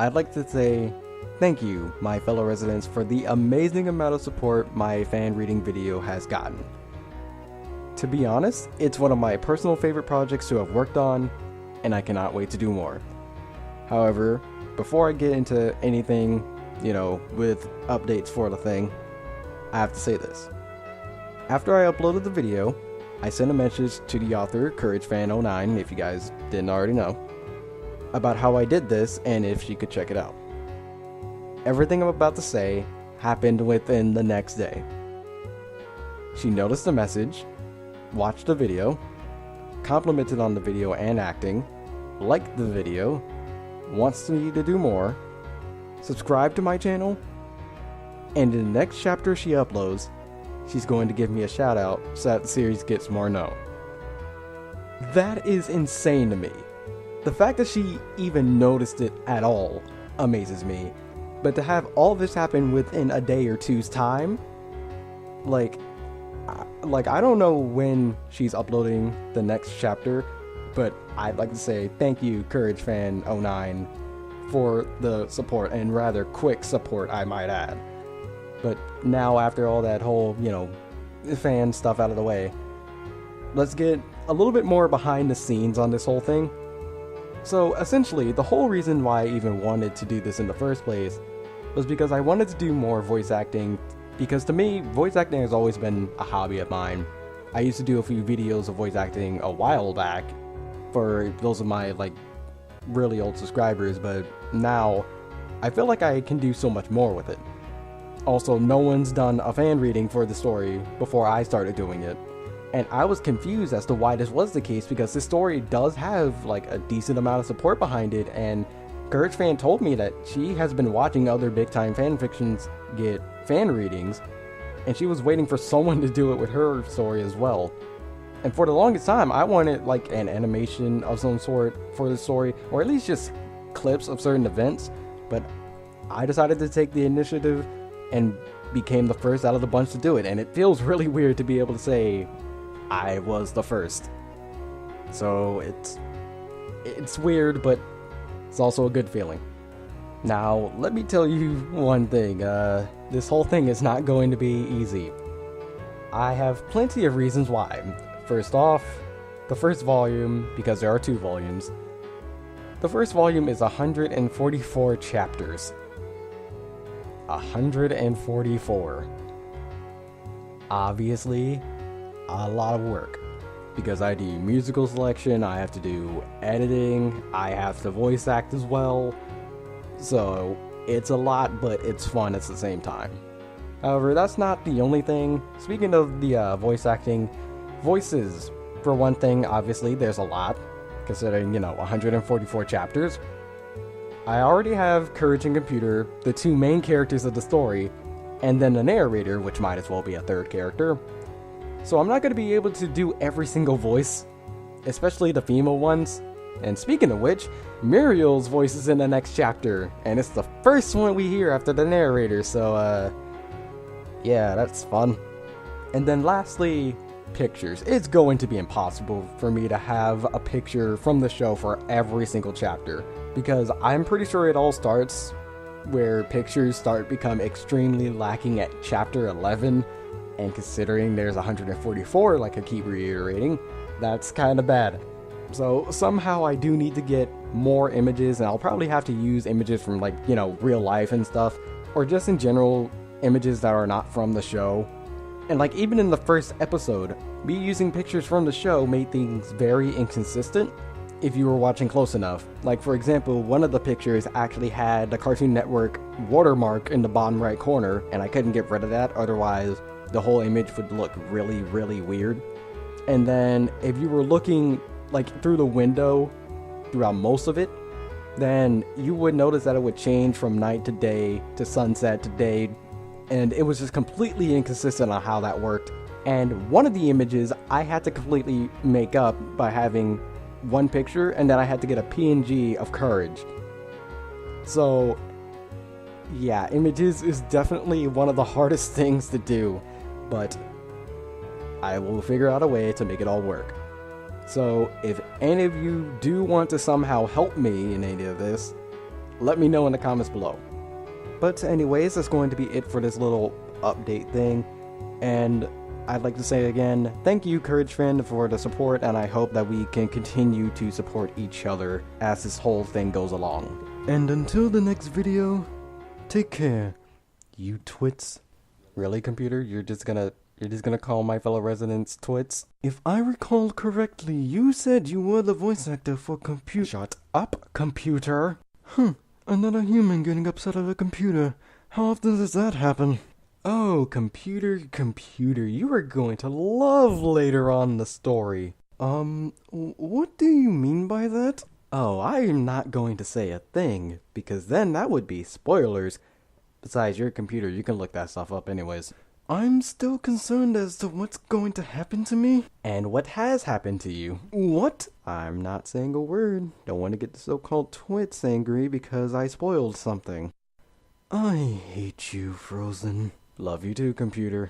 I'd like to say thank you, my fellow residents, for the amazing amount of support my fan reading video has gotten. To be honest, it's one of my personal favorite projects to have worked on, and I cannot wait to do more. However, before I get into anything, with updates for the thing, I have to say this. After I uploaded the video, I sent a message to the author, CourageFan09, if you guys didn't already know, about how I did this and if she could check it out. Everything I'm about to say happened within the next day. She noticed the message, watched the video, complimented on the video and acting, liked the video, wants me to do more, subscribe to my channel, and in the next chapter she uploads, she's going to give me a shout out so that the series gets more known. That is insane to me. The fact that she even noticed it at all amazes me, but to have all this happen within a day or two's time, I don't know when she's uploading the next chapter, but I'd like to say thank you, CourageFan09, for the support, and rather quick support, I might add. But now, after all that whole, fan stuff out of the way, let's get a little bit more behind the scenes on this whole thing. So, essentially, the whole reason why I even wanted to do this in the first place was because I wanted to do more voice acting, because to me, voice acting has always been a hobby of mine. I used to do a few videos of voice acting a while back for those of my, really old subscribers, but now I feel like I can do so much more with it. Also, no one's done a fan reading for the story before I started doing it, and I was confused as to why this was the case, because this story does have a decent amount of support behind it, and CourageFan told me that she has been watching other big time fan fictions get fan readings, and she was waiting for someone to do it with her story as well. And for the longest time, I wanted an animation of some sort for the story, or at least just clips of certain events, but I decided to take the initiative and became the first out of the bunch to do it, and it feels really weird to be able to say I was the first. So it's weird, but it's also a good feeling. Now, let me tell you one thing, this whole thing is not going to be easy. I have plenty of reasons why. First off, the first volume, because there are 2 volumes, the first volume is 144 chapters. 144. Obviously, a lot of work, because I do musical selection, I have to do editing, I have to voice act as well, so it's a lot, but it's fun at the same time. However, that's not the only thing. Speaking of the voice acting, voices, for one thing, obviously there's a lot, considering, 144 chapters. I already have Courage and Computer, the 2 main characters of the story, and then the narrator, which might as well be a 3rd character. So I'm not going to be able to do every single voice, especially the female ones. And speaking of which, Muriel's voice is in the next chapter, and it's the first one we hear after the narrator, so yeah, that's fun. And then lastly, pictures. It's going to be impossible for me to have a picture from the show for every single chapter, because I'm pretty sure it all starts where pictures become extremely lacking at chapter 11, and considering there's 144, like I keep reiterating, that's kind of bad. So somehow I do need to get more images, and I'll probably have to use images from real life and stuff, or just in general images that are not from the show. And even in the first episode, me using pictures from the show made things very inconsistent if you were watching close enough. For example, one of the pictures actually had the Cartoon Network watermark in the bottom right corner, and I couldn't get rid of that, otherwise the whole image would look really, really weird. And then if you were looking through the window throughout most of it, then you would notice that it would change from night to day to sunset to day, and it was just completely inconsistent on how that worked. And one of the images I had to completely make up by having one picture, and then I had to get a PNG of Courage. So yeah, images is definitely one of the hardest things to do, but I will figure out a way to make it all work. So if any of you do want to somehow help me in any of this, let me know in the comments below. But anyways, that's going to be it for this little update thing. And I'd like to say again, thank you CourageFan for the support, and I hope that we can continue to support each other as this whole thing goes along. And until the next video, take care, you twits. Really, computer? You're just gonna call my fellow residents twits? If I recall correctly, you said you were the voice actor for computer. Shut up, computer. Another human getting upset at a computer. How often does that happen? Oh, computer, you are going to love later on in the story. What do you mean by that? Oh, I am not going to say a thing, because then that would be spoilers. Besides, you're a computer, you can look that stuff up anyways. I'm still concerned as to what's going to happen to me. And what has happened to you. What? I'm not saying a word. Don't want to get the so-called twits angry because I spoiled something. I hate you, Frozen. Love you too, computer.